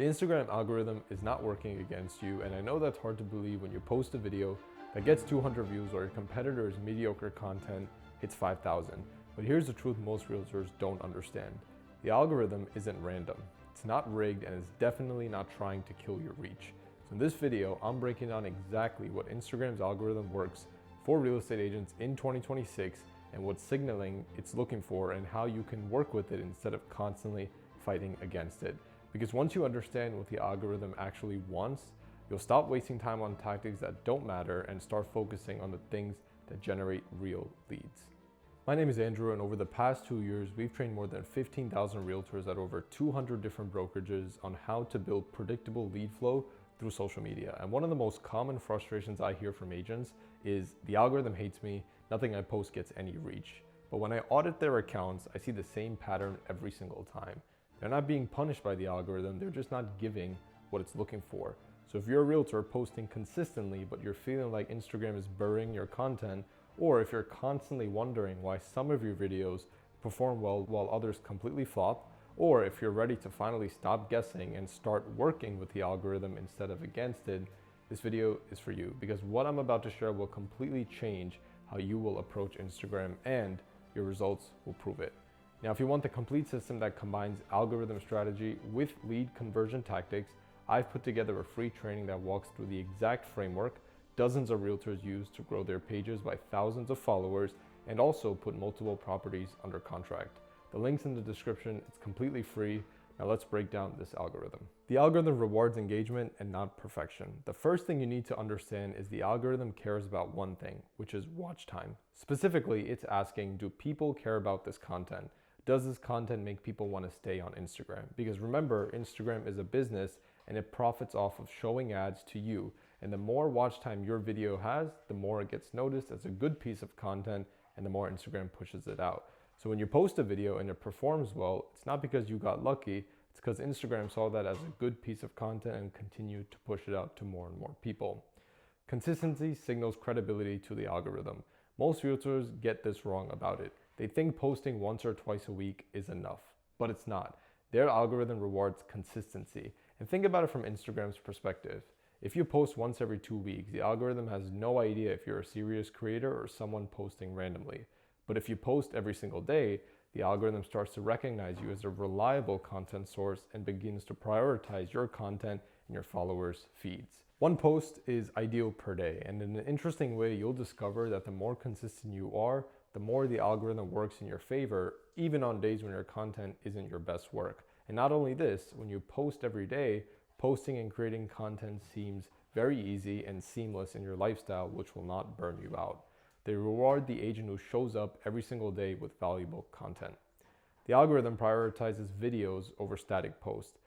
The Instagram algorithm is not working against you, and I know that's hard to believe when you post a video that gets 200 views or your competitor's mediocre content hits 5,000. But here's the truth most realtors don't understand. The algorithm isn't random. It's not rigged and is definitely not trying to kill your reach. So in this video, I'm breaking down exactly what Instagram's algorithm works for real estate agents in 2026 and what signaling it's looking for and how you can work with it instead of constantly fighting against it. Because once you understand what the algorithm actually wants, you'll stop wasting time on tactics that don't matter and start focusing on the things that generate real leads. My name is Andrew, and over the past 2 years, we've trained more than 15,000 realtors at over 200 different brokerages on how to build predictable lead flow through social media. And one of the most common frustrations I hear from agents is the algorithm hates me, nothing I post gets any reach. But when I audit their accounts, I see the same pattern every single time. They're not being punished by the algorithm, they're just not giving what it's looking for. So if you're a realtor posting consistently, but you're feeling like Instagram is burying your content, or if you're constantly wondering why some of your videos perform well while others completely flop, or if you're ready to finally stop guessing and start working with the algorithm instead of against it, this video is for you, because what I'm about to share will completely change how you will approach Instagram and your results will prove it. Now, if you want the complete system that combines algorithm strategy with lead conversion tactics, I've put together a free training that walks through the exact framework dozens of realtors use to grow their pages by thousands of followers and also put multiple properties under contract. The link's in the description, it's completely free. Now let's break down this algorithm. The algorithm rewards engagement and not perfection. The first thing you need to understand is the algorithm cares about one thing, which is watch time. Specifically, it's asking, do people care about this content? Does this content make people want to stay on Instagram? Because remember, Instagram is a business and it profits off of showing ads to you. And the more watch time your video has, the more it gets noticed as a good piece of content and the more Instagram pushes it out. So when you post a video and it performs well, it's not because you got lucky, it's because Instagram saw that as a good piece of content and continued to push it out to more and more people. Consistency signals credibility to the algorithm. Most realtors get this wrong about it. They think posting once or twice a week is enough, but it's not. Their algorithm rewards consistency. And think about it from Instagram's perspective. If you post once every 2 weeks, the algorithm has no idea if you're a serious creator or someone posting randomly. But if you post every single day, the algorithm starts to recognize you as a reliable content source and begins to prioritize your content in your followers' feeds. One post is ideal per day, and in an interesting way, you'll discover that the more consistent you are, the more the algorithm works in your favor, even on days when your content isn't your best work. And not only this, when you post every day, posting and creating content seems very easy and seamless in your lifestyle, which will not burn you out. They reward the agent who shows up every single day with valuable content. The algorithm prioritizes videos over static posts.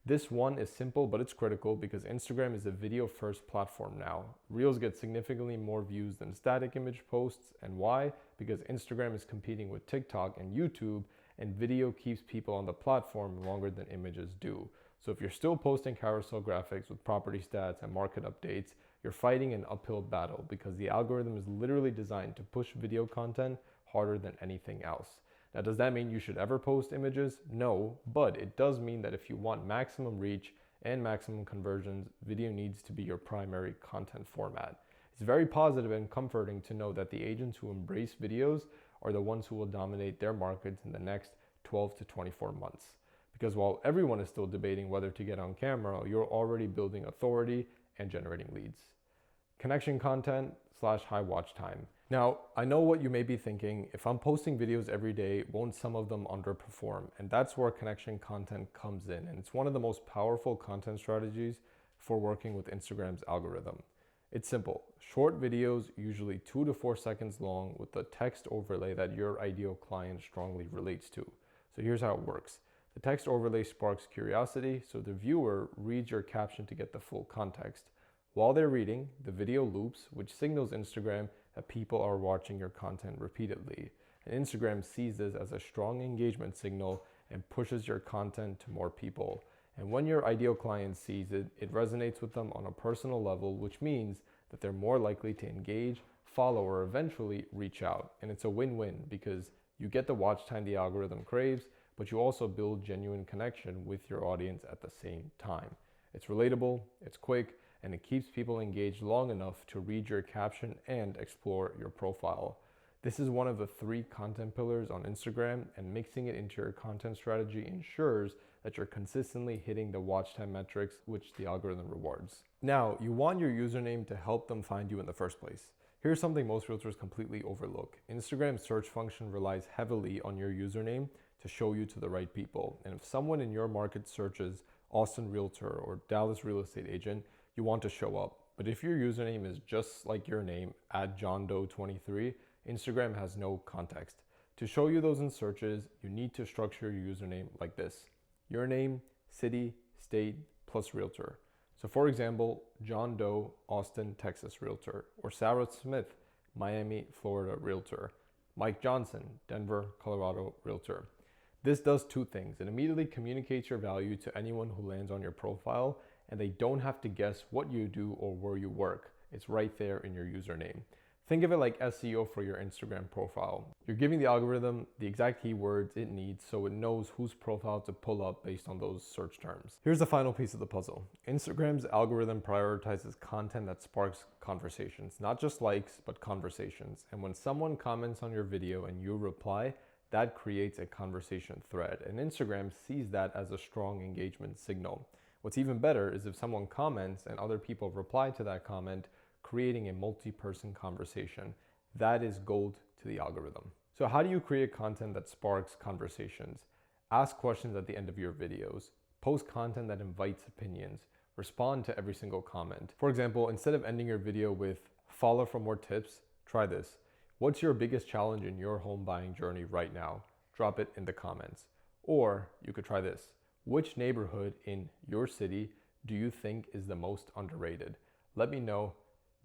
This one is simple, but it's critical because Instagram is a video-first platform now. Reels get significantly more views than static image posts. And why? Because Instagram is competing with TikTok and YouTube, and video keeps people on the platform longer than images do. So if you're still posting carousel graphics with property stats and market updates, you're fighting an uphill battle because the algorithm is literally designed to push video content harder than anything else. Now, does that mean you should ever post images? No, but it does mean that if you want maximum reach and maximum conversions, video needs to be your primary content format. It's very positive and comforting to know that the agents who embrace videos are the ones who will dominate their markets in the next 12 to 24 months. Because while everyone is still debating whether to get on camera, you're already building authority and generating leads. Connection content / high watch time. Now, I know what you may be thinking, if I'm posting videos every day, won't some of them underperform? And that's where connection content comes in. And it's one of the most powerful content strategies for working with Instagram's algorithm. It's simple. Short videos, usually 2 to 4 seconds long, with the text overlay that your ideal client strongly relates to. So here's how it works. The text overlay sparks curiosity, so the viewer reads your caption to get the full context. While they're reading, the video loops, which signals Instagram that people are watching your content repeatedly. And Instagram sees this as a strong engagement signal and pushes your content to more people. And when your ideal client sees it, it resonates with them on a personal level, which means that they're more likely to engage, follow, or eventually reach out. And it's a win-win because you get the watch time the algorithm craves, but you also build genuine connection with your audience at the same time. It's relatable, it's quick, and it keeps people engaged long enough to read your caption and explore your profile. This is one of the 3 content pillars on Instagram, and mixing it into your content strategy ensures that you're consistently hitting the watch time metrics which the algorithm rewards. Now, you want your username to help them find you in the first place. Here's something most realtors completely overlook. Instagram's search function relies heavily on your username to show you to the right people. And if someone in your market searches Austin Realtor or Dallas Real Estate Agent, you want to show up. But if your username is just like your name, @JohnDoe23, Instagram has no context. To show you those in searches, you need to structure your username like this: your name, city, state, plus realtor. So for example, John Doe, Austin, Texas Realtor, or Sarah Smith, Miami, Florida Realtor, Mike Johnson, Denver, Colorado Realtor. This does 2 things. It immediately communicates your value to anyone who lands on your profile, and they don't have to guess what you do or where you work. It's right there in your username. Think of it like SEO for your Instagram profile. You're giving the algorithm the exact keywords it needs so it knows whose profile to pull up based on those search terms. Here's the final piece of the puzzle. Instagram's algorithm prioritizes content that sparks conversations, not just likes, but conversations. And when someone comments on your video and you reply, that creates a conversation thread. And Instagram sees that as a strong engagement signal. What's even better is if someone comments and other people reply to that comment, creating a multi-person conversation. That is gold to the algorithm. So how do you create content that sparks conversations? Ask questions at the end of your videos. Post content that invites opinions. Respond to every single comment. For example, instead of ending your video with "follow for more tips," try this. What's your biggest challenge in your home buying journey right now? Drop it in the comments. Or you could try this. Which neighborhood in your city do you think is the most underrated? Let me know.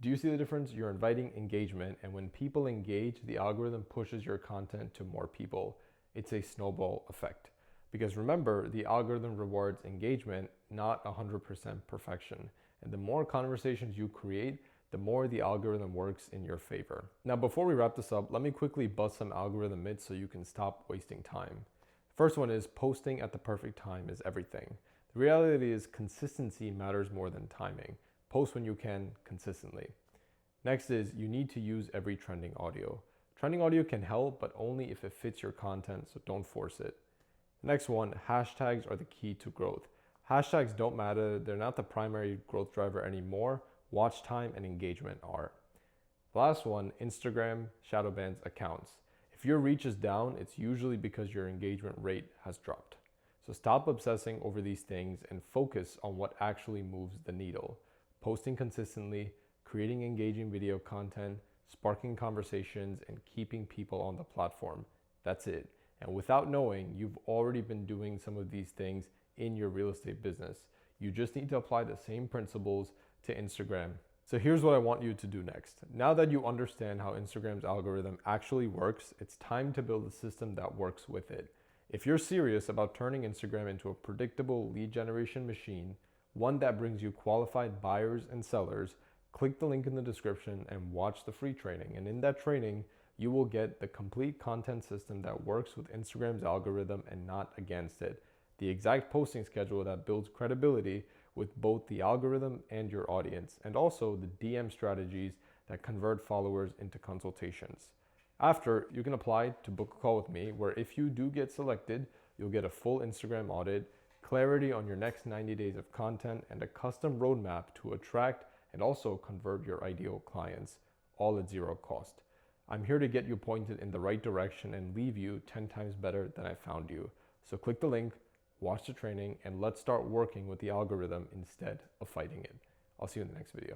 Do you see the difference? You're inviting engagement, and when people engage, the algorithm pushes your content to more people. It's a snowball effect. Because remember, the algorithm rewards engagement, not 100% perfection. And the more conversations you create, the more the algorithm works in your favor. Now, before we wrap this up, let me quickly bust some algorithm myths so you can stop wasting time. First one is posting at the perfect time is everything. The reality is consistency matters more than timing. Post when you can consistently. Next is you need to use every trending audio. Trending audio can help, but only if it fits your content, so don't force it. Next one, hashtags are the key to growth. Hashtags don't matter, they're not the primary growth driver anymore. Watch time and engagement are. Last one, Instagram shadow bans accounts. If your reach is down, it's usually because your engagement rate has dropped. So stop obsessing over these things and focus on what actually moves the needle. Posting consistently, creating engaging video content, sparking conversations, and keeping people on the platform. That's it. And without knowing, you've already been doing some of these things in your real estate business. You just need to apply the same principles to Instagram. So here's what I want you to do next. Now that you understand how Instagram's algorithm actually works, it's time to build a system that works with it. If you're serious about turning Instagram into a predictable lead generation machine, one that brings you qualified buyers and sellers, click the link in the description and watch the free training. And in that training, you will get the complete content system that works with Instagram's algorithm and not against it. The exact posting schedule that builds credibility with both the algorithm and your audience, and also the DM strategies that convert followers into consultations. After, you can apply to book a call with me, where if you do get selected, you'll get a full Instagram audit, clarity on your next 90 days of content, and a custom roadmap to attract and also convert your ideal clients, all at zero cost. I'm here to get you pointed in the right direction and leave you 10 times better than I found you. So click the link, watch the training, and let's start working with the algorithm instead of fighting it. I'll see you in the next video.